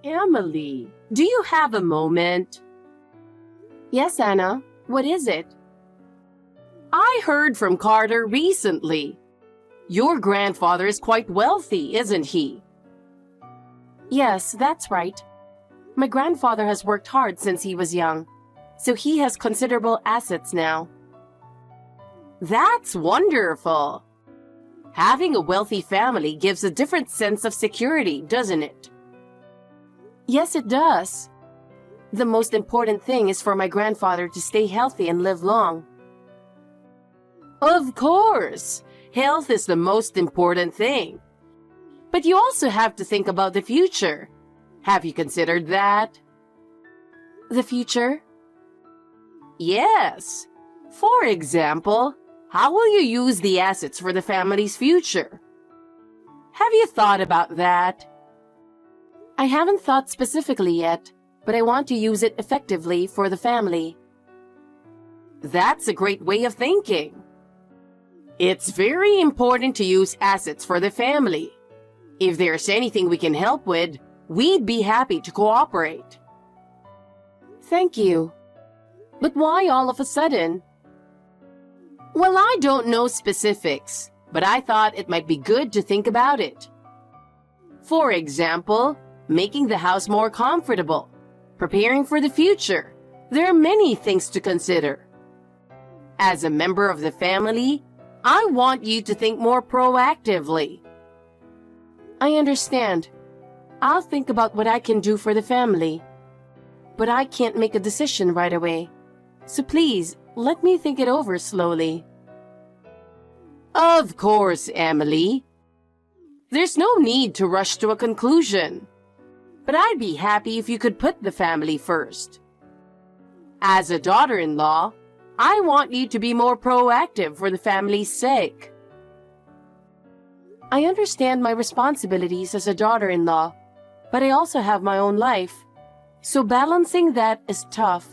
Emily, do you have a moment? Yes, Anna. What is it? I heard from Carter recently. Your grandfather is quite wealthy, isn't he? Yes, that's right. My grandfather has worked hard since he was young, so he has considerable assets now. That's wonderful. Having a wealthy family gives a different sense of security, doesn't it? Yes, it does. The most important thing is for my grandfather to stay healthy and live long. Of course, health is the most important thing. But you also have to think about the future. Have you considered that? The future? Yes. For example, how will you use the assets for the family's future? Have you thought about that? I haven't thought specifically yet, but I want to use it effectively for the family. That's a great way of thinking. It's very important to use assets for the family. If there's anything we can help with, we'd be happy to cooperate. Thank you. But why all of a sudden? Well, I don't know specifics, but I thought it might be good to think about it. For example, making the house more comfortable, preparing for the future. There are many things to consider. As a member of the family, I want you to think more proactively. I understand. I'll think about what I can do for the family. But I can't make a decision right away. So please, let me think it over slowly. Of course, Emily. There's no need to rush to a conclusion. But I'd be happy if you could put the family first. As a daughter-in-law, I want you to be more proactive for the family's sake. I understand my responsibilities as a daughter-in-law, but I also have my own life. So balancing that is tough.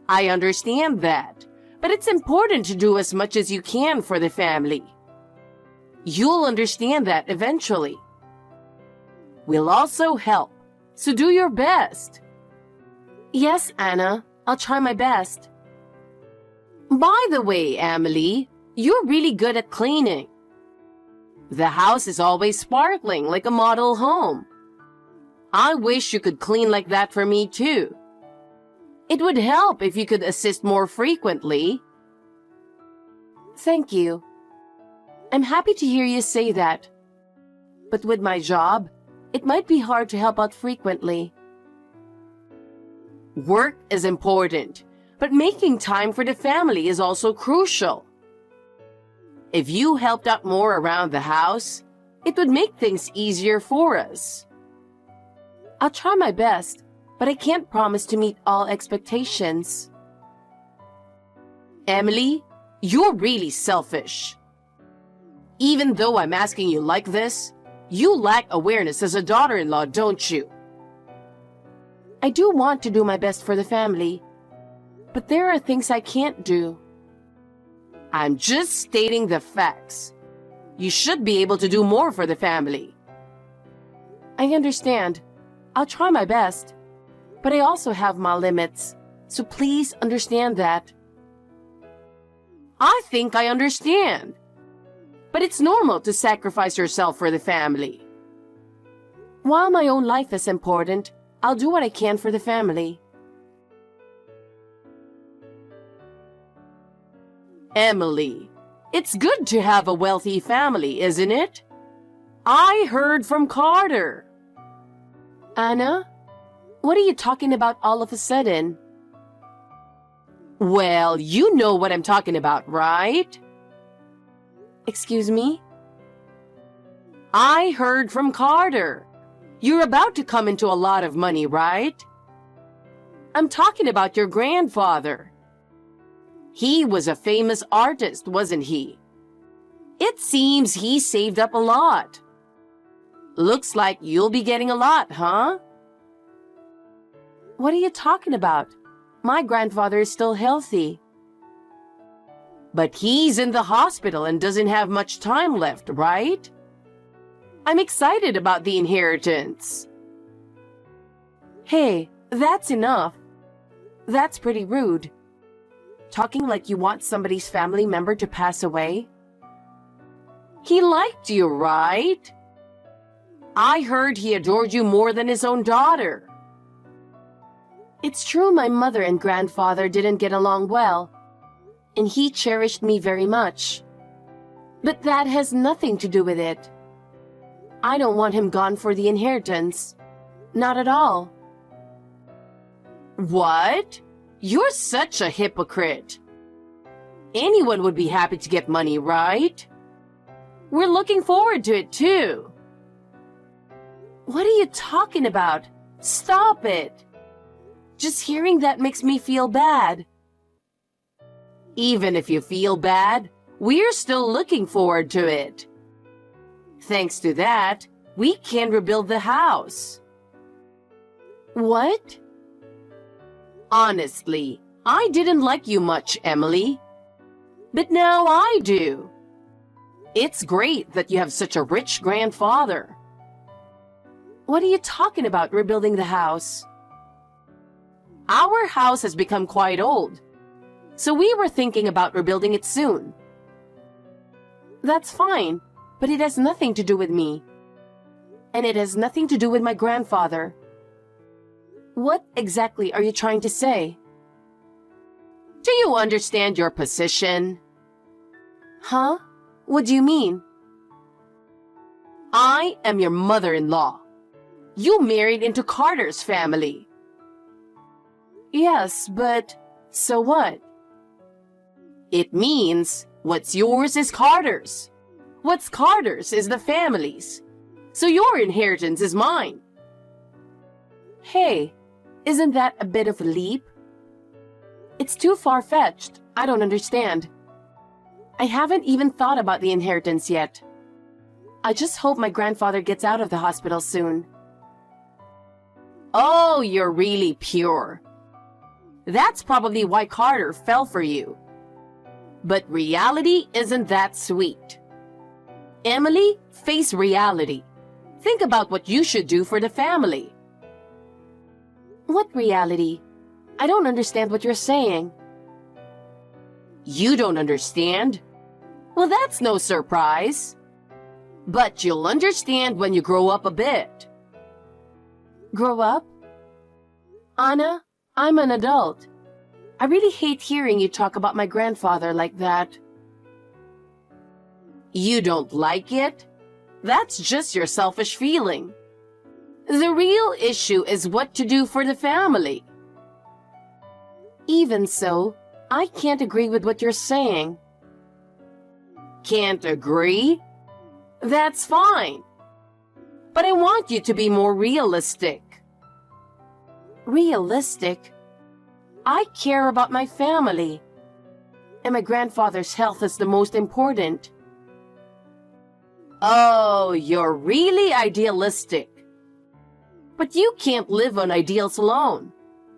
I understand that, but it's important to do as much as you can for the family. You'll understand that eventually. We'll also help, so do your best. Yes, Anna, I'll try my best. By the way, Emily, you're really good at cleaning. The house is always sparkling like a model home. I wish you could clean like that for me too. It would help if you could assist more frequently. Thank you. I'm happy to hear you say that. But with my job, it might be hard to help out frequently. Work is important, but making time for the family is also crucial. If you helped out more around the house, it would make things easier for us. I'll try my best, but I can't promise to meet all expectations. Emily, you're really selfish. Even though I'm asking you like this, you lack awareness as a daughter-in-law, don't you? I do want to do my best for the family, but there are things I can't do. I'm just stating the facts. You should be able to do more for the family. I understand. I'll try my best, but I also have my limits, so please understand that. I think I understand. But it's normal to sacrifice yourself for the family. While my own life is important, I'll do what I can for the family. Emily, it's good to have a wealthy family, isn't it? I heard from Carter. Anna, what are you talking about all of a sudden? Well, you know what I'm talking about, right? Excuse me? I heard from Carter. You're about to come into a lot of money, right? I'm talking about your grandfather. He was a famous artist, wasn't he? It seems he saved up a lot. Looks like you'll be getting a lot, huh? What are you talking about? My grandfather is still healthy. But he's in the hospital and doesn't have much time left, right? I'm excited about the inheritance. Hey, that's enough. That's pretty rude. Talking like you want somebody's family member to pass away? He liked you, right? I heard he adored you more than his own daughter. It's true my mother and grandfather didn't get along well, and he cherished me very much. But that has nothing to do with it. I don't want him gone for the inheritance. Not at all. What? You're such a hypocrite. Anyone would be happy to get money, right? We're looking forward to it too. What are you talking about? Stop it. Just hearing that makes me feel bad. Even if you feel bad, we're still looking forward to it. Thanks to that, we can rebuild the house. What? Honestly, I didn't like you much, Emily. But now I do. It's great that you have such a rich grandfather. What are you talking about, rebuilding the house? Our house has become quite old, so we were thinking about rebuilding it soon. That's fine, but it has nothing to do with me. And it has nothing to do with my grandfather. What exactly are you trying to say? Do you understand your position? Huh? What do you mean? I am your mother-in-law. You married into Carter's family. Yes, but so what? It means what's yours is Carter's. What's Carter's is the family's. So your inheritance is mine. Hey, isn't that a bit of a leap? It's too far-fetched. I don't understand. I haven't even thought about the inheritance yet. I just hope my grandfather gets out of the hospital soon. Oh, you're really pure. That's probably why Carter fell for you. But reality isn't that sweet. Emily, face reality. Think about what you should do for the family. What reality? I don't understand what you're saying. You don't understand? Well, that's no surprise. But you'll understand when you grow up a bit. Grow up? Anna, I'm an adult. I really hate hearing you talk about my grandfather like that. You don't like it? That's just your selfish feeling. The real issue is what to do for the family. Even so, I can't agree with what you're saying. Can't agree? That's fine. But I want you to be more realistic. Realistic? I care about my family. And my grandfather's health is the most important. Oh, you're really idealistic. But you can't live on ideals alone.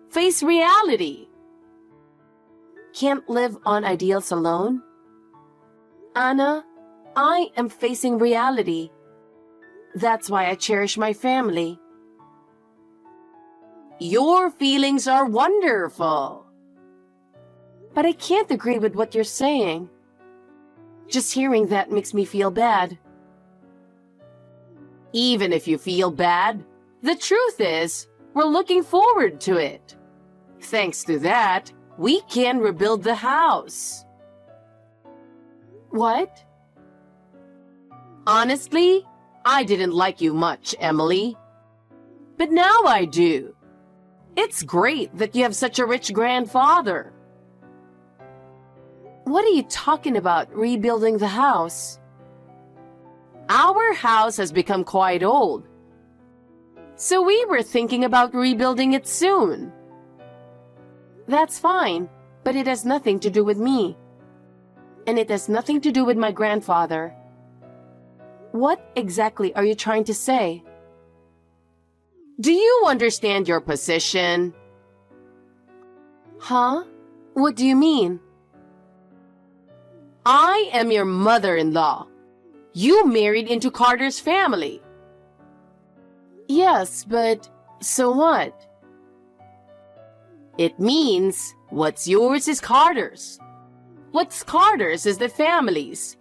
Face reality. Can't live on ideals alone? Anna, I am facing reality. That's why I cherish my family. Your feelings are wonderful. But I can't agree with what you're saying. Just hearing that makes me feel bad. Even if you feel bad, the truth is, we're looking forward to it. Thanks to that, we can rebuild the house. What? Honestly, I didn't like you much, Emily. But now I do. It's great that you have such a rich grandfather. What are you talking about, rebuilding the house? Our house has become quite old. So we were thinking about rebuilding it soon. That's fine, but it has nothing to do with me. And it has nothing to do with my grandfather. What exactly are you trying to say? Do you understand your position? Huh? What do you mean? I am your mother-in-law. You married into Carter's family. Yes, but so what? It means what's yours is Carter's. What's Carter's is the family's.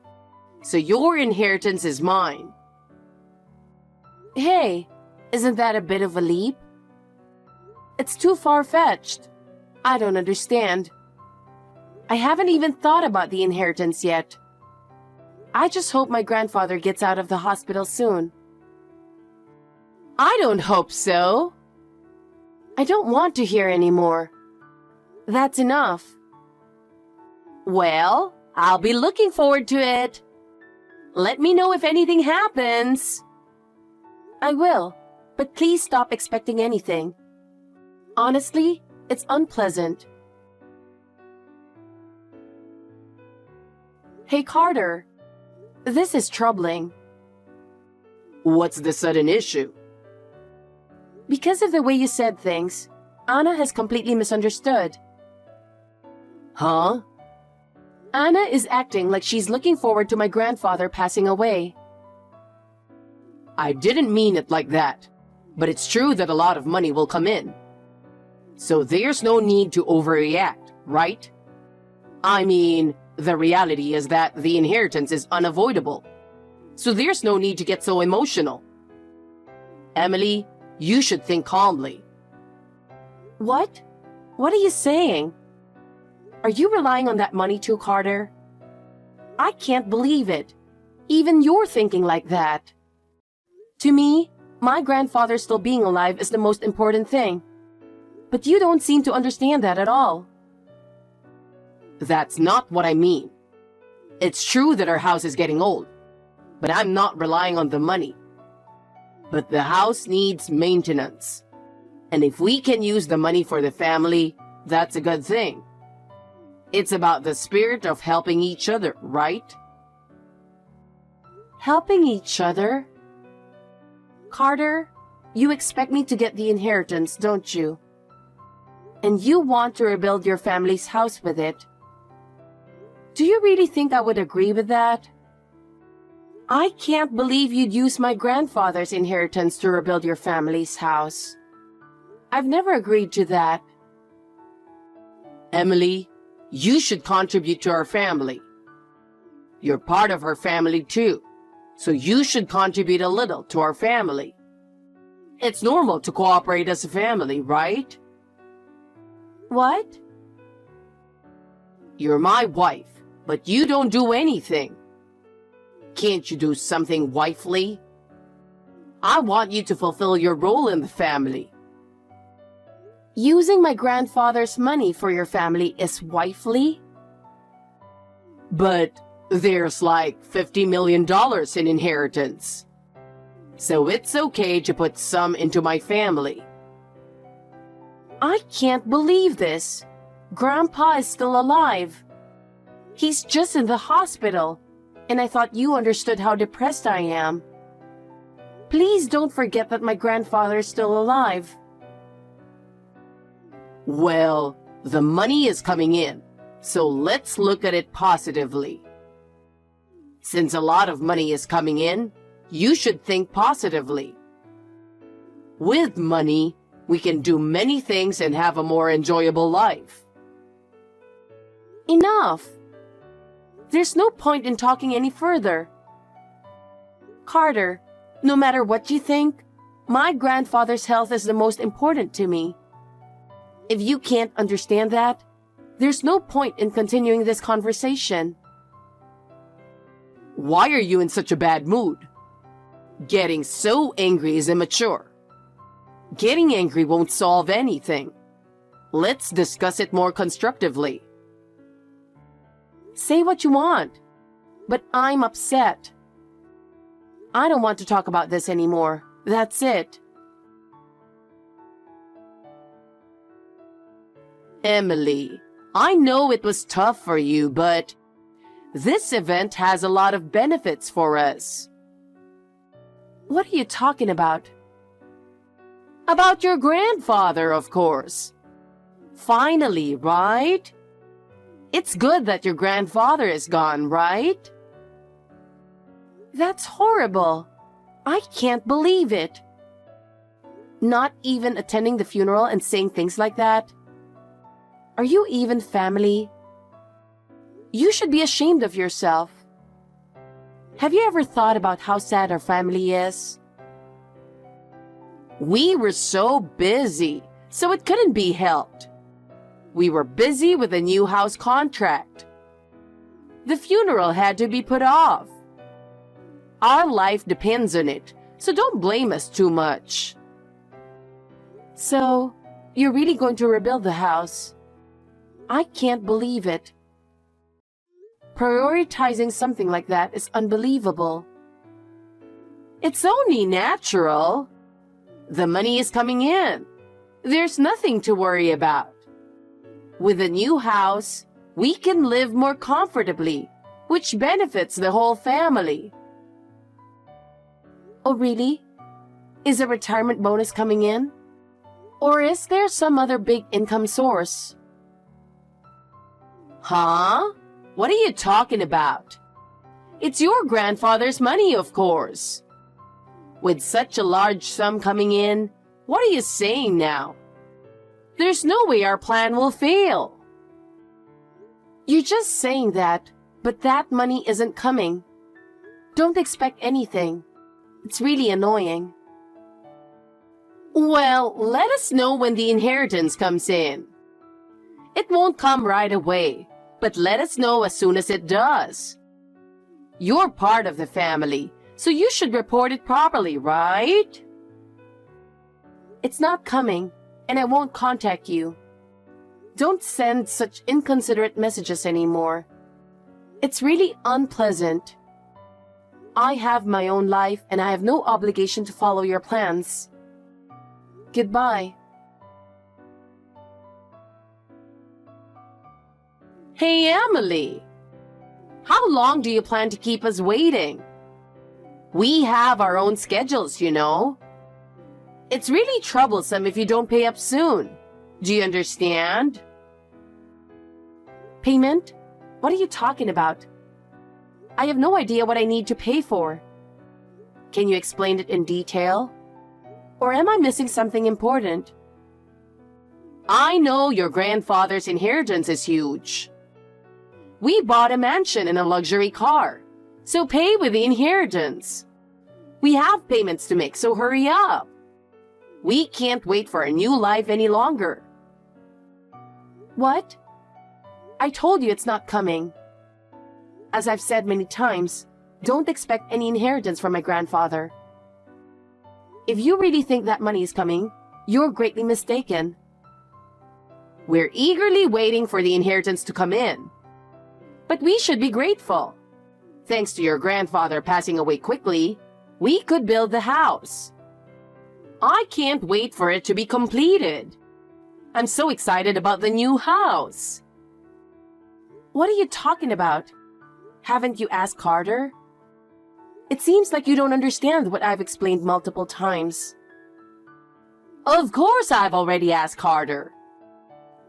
So your inheritance is mine. Hey, isn't that a bit of a leap? It's too far-fetched. I don't understand. I haven't even thought about the inheritance yet. I just hope my grandfather gets out of the hospital soon. I don't hope so. I don't want to hear anymore. That's enough. Well, I'll be looking forward to it. Let me know if anything happens. I will, but please stop expecting anything. Honestly, it's unpleasant. Hey, Carter. This is troubling. What's the sudden issue? Because of the way you said things, Anna has completely misunderstood. Huh? Anna is acting like she's looking forward to my grandfather passing away. I didn't mean it like that, but it's true that a lot of money will come in. So there's no need to overreact, right? I mean, the reality is that the inheritance is unavoidable. So there's no need to get so emotional. Emily, you should think calmly. What? What are you saying? Are you relying on that money too, Carter? I can't believe it. Even you're thinking like that. To me, my grandfather still being alive is the most important thing. But you don't seem to understand that at all. That's not what I mean. It's true that our house is getting old, but I'm not relying on the money. But the house needs maintenance. And if we can use the money for the family, that's a good thing. It's about the spirit of helping each other, right? Helping each other? Carter, you expect me to get the inheritance, don't you? And you want to rebuild your family's house with it. Do you really think I would agree with that? I can't believe you'd use my grandfather's inheritance to rebuild your family's house. I've never agreed to that. Emily, you should contribute to our family. You're part of our family too, so you should contribute a little to our family. It's normal to cooperate as a family, right? What? You're my wife, but you don't do anything. Can't you do something wifely? I want you to fulfill your role in the family. Using my grandfather's money for your family is wifely? But there's like $50 million in inheritance. So it's okay to put some into my family. I can't believe this. Grandpa is still alive. He's just in the hospital, and I thought you understood how depressed I am. Please don't forget that my grandfather is still alive. Well, the money is coming in, so let's look at it positively. Since a lot of money is coming in, you should think positively. With money, we can do many things and have a more enjoyable life. Enough! There's no point in talking any further. Carter, no matter what you think, my grandfather's health is the most important to me. If you can't understand that, there's no point in continuing this conversation. Why are you in such a bad mood? Getting so angry is immature. Getting angry won't solve anything. Let's discuss it more constructively. Say what you want, but I'm upset. I don't want to talk about this anymore. That's it. Emily, I know it was tough for you, but this event has a lot of benefits for us. What are you talking about? About your grandfather, of course. Finally, right? It's good that your grandfather is gone, right? That's horrible. I can't believe it. Not even attending the funeral and saying things like that? Are you even family? You should be ashamed of yourself. Have you ever thought about how sad our family is? We were so busy, so it couldn't be helped. We were busy with a new house contract. The funeral had to be put off. Our life depends on it, so don't blame us too much. So, you're really going to rebuild the house? I can't believe it. Prioritizing something like that is unbelievable. It's only natural. The money is coming in. There's nothing to worry about. With a new house, we can live more comfortably, which benefits the whole family. Oh, really? Is a retirement bonus coming in? Or is there some other big income source? Huh? What are you talking about? It's your grandfather's money, of course. With such a large sum coming in, what are you saying now? There's no way our plan will fail. You're just saying that, but that money isn't coming. Don't expect anything. It's really annoying. Well, let us know when the inheritance comes in. It won't come right away, but let us know as soon as it does. You're part of the family, so you should report it properly, right? It's not coming, and I won't contact you. Don't send such inconsiderate messages anymore. It's really unpleasant. I have my own life, and I have no obligation to follow your plans. Goodbye. Hey, Emily. How long do you plan to keep us waiting? We have our own schedules, you know. It's really troublesome if you don't pay up soon. Do you understand? Payment? What are you talking about? I have no idea what I need to pay for. Can you explain it in detail? Or am I missing something important? I know your grandfather's inheritance is huge. We bought a mansion and a luxury car, so pay with the inheritance. We have payments to make, so hurry up. We can't wait for a new life any longer. What? I told you it's not coming. As I've said many times, don't expect any inheritance from my grandfather. If you really think that money is coming, you're greatly mistaken. We're eagerly waiting for the inheritance to come in. But we should be grateful. Thanks to your grandfather passing away quickly, we could build the house. I can't wait for it to be completed. I'm so excited about the new house. What are you talking about? Haven't you asked Carter? It seems like you don't understand what I've explained multiple times. Of course I've already asked Carter.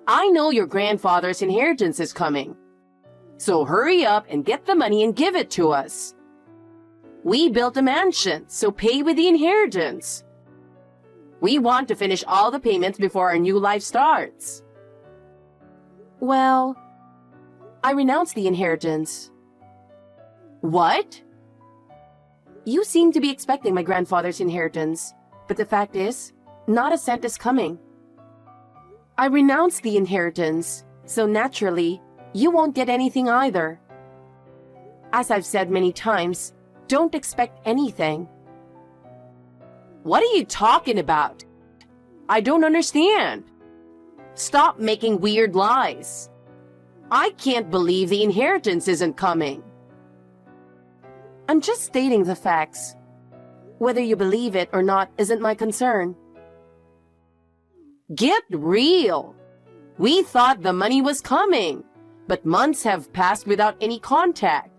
I know your grandfather's inheritance is coming. So hurry up and get the money and give it to us. We built a mansion, so pay with the inheritance. We want to finish all the payments before our new life starts. Well, I renounced the inheritance. What? You seem to be expecting my grandfather's inheritance, but the fact is, not a cent is coming. I renounced the inheritance, so naturally, you won't get anything either. As I've said many times, don't expect anything. What are you talking about? I don't understand. Stop making weird lies. I can't believe the inheritance isn't coming. I'm just stating the facts. Whether you believe it or not isn't my concern. Get real. We thought the money was coming, but months have passed without any contact.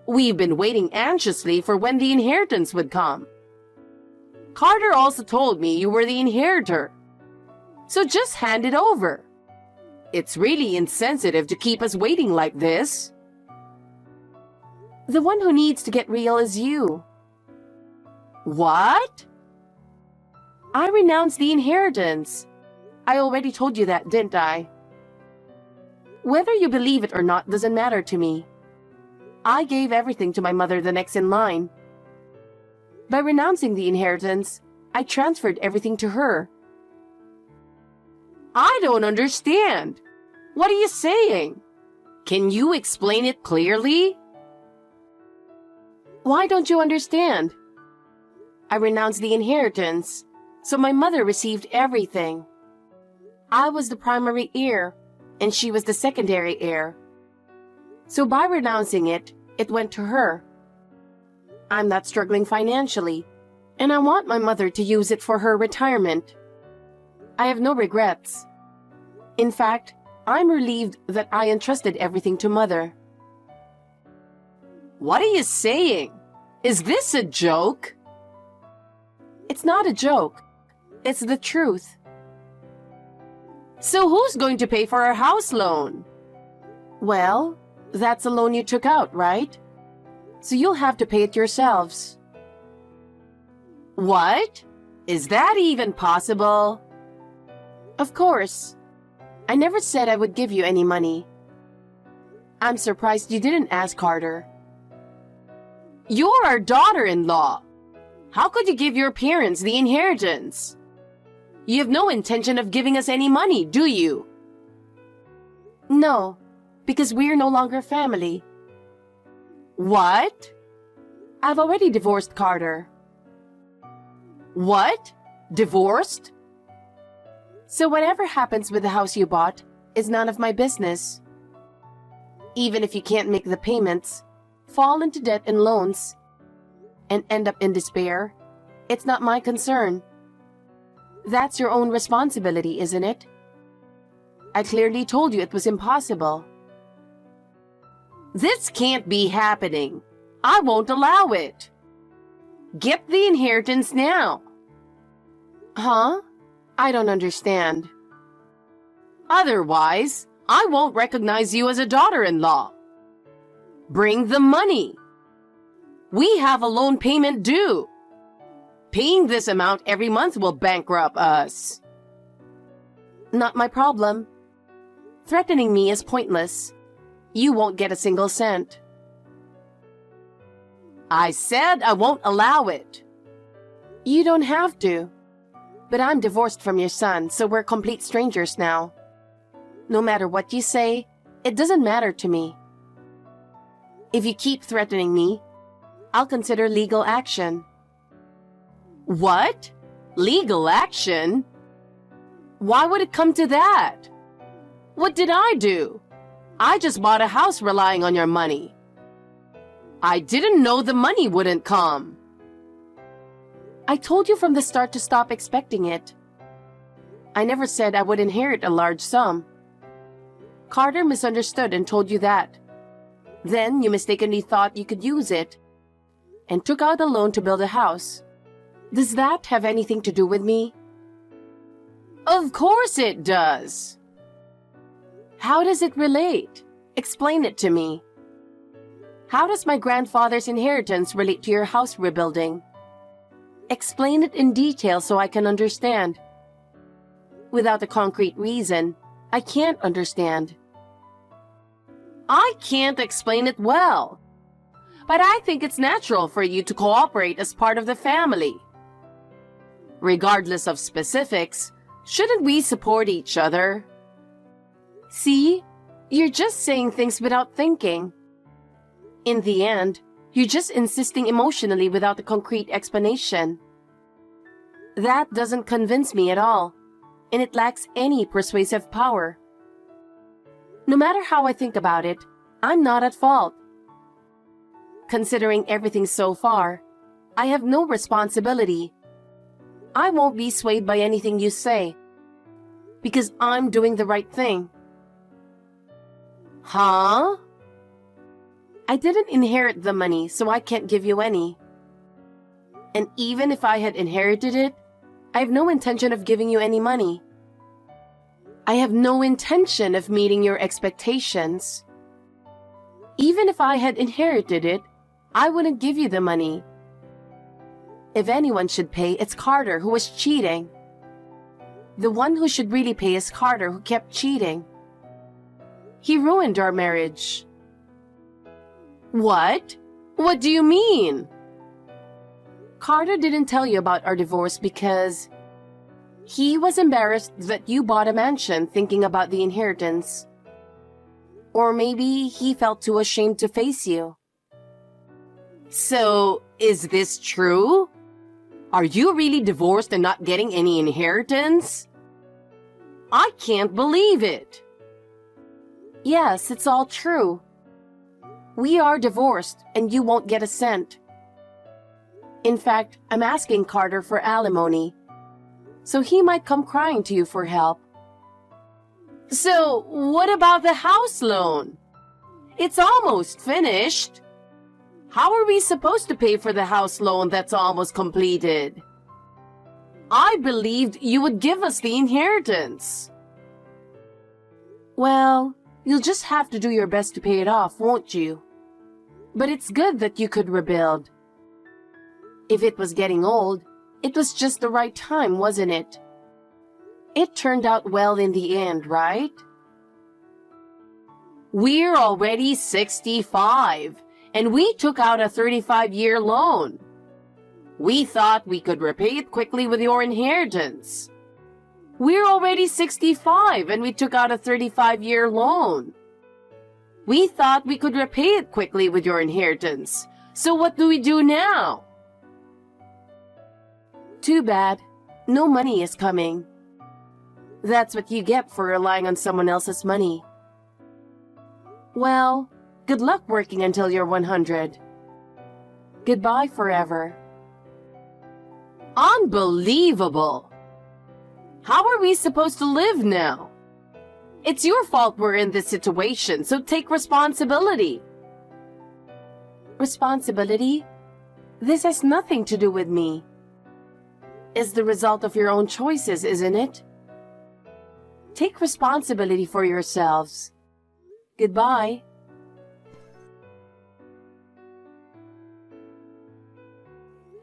We've been waiting anxiously for when the inheritance would come. Carter also told me you were the inheritor. So just hand it over. It's really insensitive to keep us waiting like this. The one who needs to get real is you. What? I renounced the inheritance. I already told you that, didn't I? Whether you believe it or not doesn't matter to me. I gave everything to my mother the next in line. By renouncing the inheritance, I transferred everything to her. I don't understand. What are you saying? Can you explain it clearly? Why don't you understand? I renounced the inheritance, so my mother received everything. I was the primary heir, and she was the secondary heir. So by renouncing it, it went to her. I'm not struggling financially, and I want my mother to use it for her retirement. I have no regrets. In fact, I'm relieved that I entrusted everything to Mother. What are you saying? Is this a joke? It's not a joke. It's the truth. So who's going to pay for our house loan? Well, that's a loan you took out, right? So you'll have to pay it yourselves. What? Is that even possible? Of course. I never said I would give you any money. I'm surprised you didn't ask Carter. You're our daughter-in-law. How could you give your parents the inheritance? You have no intention of giving us any money, do you? No, because we're no longer family. What? I've already divorced Carter. What? Divorced? So whatever happens with the house you bought is none of my business. Even if you can't make the payments, fall into debt and loans, and end up in despair, it's not my concern. That's your own responsibility, isn't it? I clearly told you it was impossible. This can't be happening. I won't allow it. Get the inheritance now. Huh? I don't understand. Otherwise, I won't recognize you as a daughter-in-law. Bring the money. We have a loan payment due. Paying this amount every month will bankrupt us. Not my problem. Threatening me is pointless. You won't get a single cent. I said I won't allow it. You don't have to. But I'm divorced from your son, so we're complete strangers now. No matter what you say, it doesn't matter to me. If you keep threatening me, I'll consider legal action. What? Legal action? Why would it come to that? What did I do? I just bought a house relying on your money. I didn't know the money wouldn't come. I told you from the start to stop expecting it. I never said I would inherit a large sum. Carter misunderstood and told you that. Then you mistakenly thought you could use it and took out a loan to build a house. Does that have anything to do with me? Of course it does. How does it relate? Explain it to me. How does my grandfather's inheritance relate to your house rebuilding? Explain it in detail so I can understand. Without a concrete reason, I can't understand. I can't explain it well, but I think it's natural for you to cooperate as part of the family. Regardless of specifics, shouldn't we support each other? See? You're just saying things without thinking. In the end, you're just insisting emotionally without a concrete explanation. That doesn't convince me at all, and it lacks any persuasive power. No matter how I think about it, I'm not at fault. Considering everything so far, I have no responsibility. I won't be swayed by anything you say, because I'm doing the right thing. Huh? I didn't inherit the money, so I can't give you any. And even if I had inherited it, I have no intention of giving you any money. I have no intention of meeting your expectations. Even if I had inherited it, I wouldn't give you the money. If anyone should pay, it's Carter, who was cheating. The one who should really pay is Carter, who kept cheating. He ruined our marriage. What? What do you mean? Carter didn't tell you about our divorce because he was embarrassed that you bought a mansion thinking about the inheritance. Or maybe he felt too ashamed to face you. So, is this true? Are you really divorced and not getting any inheritance? I can't believe it. Yes, it's all true. We are divorced and you won't get a cent. In fact, I'm asking Carter for alimony, so he might come crying to you for help. So, what about the house loan? It's almost finished. How are we supposed to pay for the house loan that's almost completed? I believed you would give us the inheritance. Well, you'll just have to do your best to pay it off, won't you? But it's good that you could rebuild. If it was getting old, it was just the right time, wasn't it? It turned out well in the end, right? We're already 65, and we took out a 35-year loan. We thought we could repay it quickly with your inheritance. We're already 65, and we took out a 35-year loan. We thought we could repay it quickly with your inheritance. So what do we do now? Too bad. No money is coming. That's what you get for relying on someone else's money. Well, good luck working until you're 100. Goodbye forever. Unbelievable! How are we supposed to live now? It's your fault we're in this situation, so take responsibility. Responsibility? This has nothing to do with me. It's the result of your own choices, isn't it? Take responsibility for yourselves. Goodbye.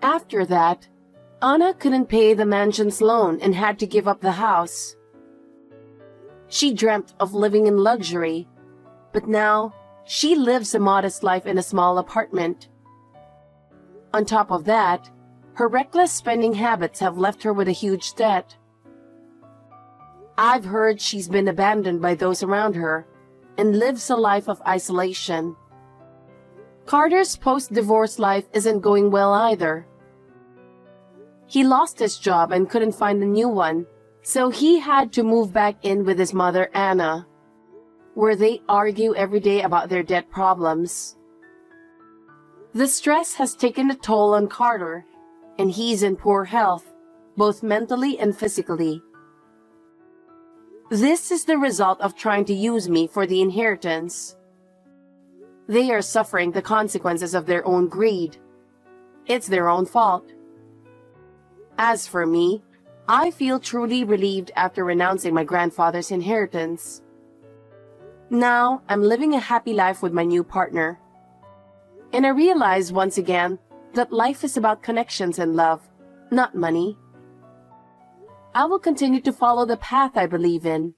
After that, Anna couldn't pay the mansion's loan and had to give up the house. She dreamt of living in luxury, but now she lives a modest life in a small apartment. On top of that, her reckless spending habits have left her with a huge debt. I've heard she's been abandoned by those around her and lives a life of isolation. Carter's post-divorce life isn't going well either. He lost his job and couldn't find a new one, so he had to move back in with his mother, Anna, where they argue every day about their debt problems. The stress has taken a toll on Carter, and he's in poor health, both mentally and physically. This is the result of trying to use me for the inheritance. They are suffering the consequences of their own greed. It's their own fault. As for me, I feel truly relieved after renouncing my grandfather's inheritance. Now, I'm living a happy life with my new partner. And I realize once again that life is about connections and love, not money. I will continue to follow the path I believe in.